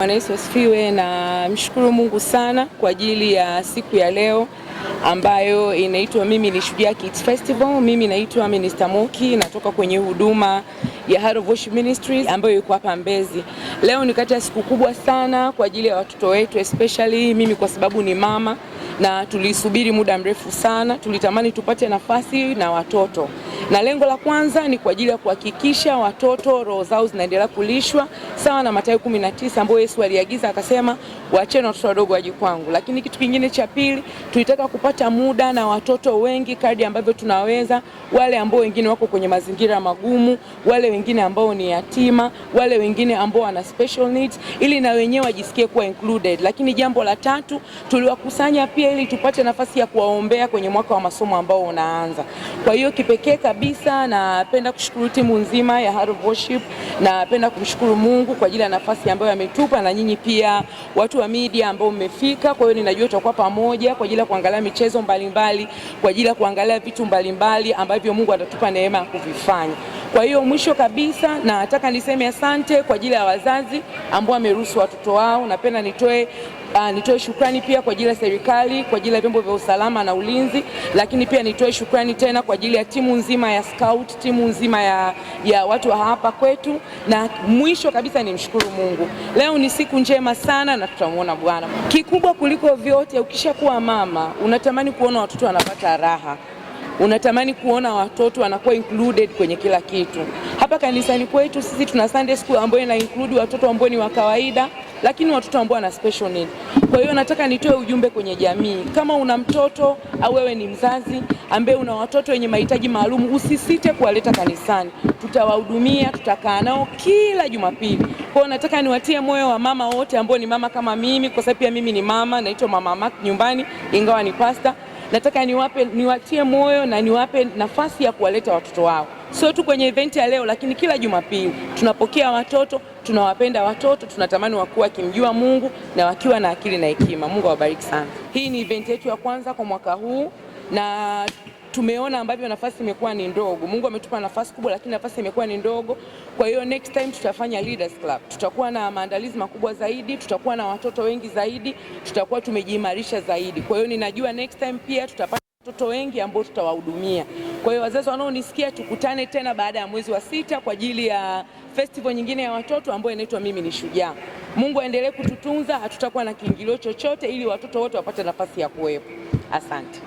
Bwana Yesu asifiwe, na mshukuru Mungu sana kwa ajili ya siku ya leo ambayo inaitwa Mimi ni Shujaa Kids Festival. Mimi naitwa Minister Moki, natoka kwenye huduma ya Heart of Worship Ministries ambayo iko hapa Mbezi. Leo ni kati ya siku kubwa sana kwa ajili ya watoto wetu, especially mimi kwa sababu ni mama na tulisubiri muda mrefu sana. Tulitamani tupate nafasi na watoto, na lengo la kwanza ni kwa ajili ya kuhakikisha watoto roho zao zinaendelea kulishwa sawa na Mathayo 19 ambayo Yesu aliagiza akasema, waacheni watoto wadogo waje kwangu. Lakini kitu kingine cha pili, tulitaka kupata muda na watoto wengi kadri ambavyo tunaweza, wale ambao wengine wako kwenye mazingira magumu, wale wengine ambao ni yatima, wale wengine ambao wana special needs, ili na wenyewe wajisikie kuwa included. Lakini jambo la tatu, tuliwakusanya pia ili tupate nafasi ya kuwaombea kwenye mwaka wa masomo ambao unaanza. Kwa hiyo kipekee kabisa napenda kushukuru timu nzima ya Heart of Worship, na napenda kumshukuru Mungu kwa ajili ya nafasi ambayo ametupa, na nyinyi pia watu wa media ambao mmefika. Kwa hiyo ninajua tutakuwa pamoja kwa ajili ya kuangalia michezo mbalimbali, kwa ajili ya kuangalia vitu mbalimbali ambavyo Mungu atatupa neema ya kuvifanya. Kwa hiyo mwisho kabisa nataka niseme asante kwa ajili ya wazazi ambao wameruhusu watoto wao. Napenda nitoe shukrani pia kwa ajili ya serikali, kwa ajili ya vyombo vya usalama na ulinzi, lakini pia nitoe shukrani tena kwa ajili ya timu nzima ya scout, timu nzima ya watu wa hapa kwetu, na mwisho kabisa nimshukuru Mungu. Leo ni siku njema sana na tutamuona Bwana. Kikubwa kuliko vyote, ukishakuwa mama unatamani kuona watoto wanapata raha. Unatamani kuona watoto wanakuwa included kwenye kila kitu. Hapa kanisani kwetu sisi tuna Sunday school ambayo ina include watoto ambao ni wa kawaida, lakini watoto ambao wana special need. Kwa hiyo nataka nitoe ujumbe kwenye jamii. Kama una mtoto au wewe ni mzazi ambaye una watoto wenye mahitaji maalum, usisite kuwaleta kanisani. Tutawahudumia, tutakaa nao kila Jumapili. Kwa hiyo nataka niwatie moyo wa mama wote ambao ni mama kama mimi, kwa sababu pia mimi ni mama, naitwa Mama Mark nyumbani ingawa ni pastor. Nataka niwatie moyo na niwape nafasi ya kuwaleta watoto wao. Sio tu kwenye event ya leo, lakini kila Jumapili tunapokea watoto, tunawapenda watoto, tunatamani wakuwa kimjua Mungu na wakiwa na akili na hekima. Mungu awabariki sana. Hii ni event yetu ya kwanza kwa mwaka huu, na tumeona ambavyo nafasi imekuwa ni ndogo. Mungu ametupa nafasi kubwa, lakini nafasi imekuwa ni ndogo. Kwa hiyo next time tutafanya Leaders Club. Tutakuwa na maandalizi makubwa zaidi, tutakuwa na watoto wengi zaidi, tutakuwa tumejiimarisha zaidi. Kwa hiyo ninajua next time pia tutapata watoto wengi ambao tutawahudumia. Kwa hiyo wazazi wanaonisikia, tukutane tena baada ya mwezi wa 6 kwa ajili ya festival nyingine ya watoto ambayo inaitwa Mimi ni Shujaa. Mungu aendelee kututunza, hatutakuwa na kiingilio chochote, ili watoto wote wapate nafasi ya kuwepo. Asante.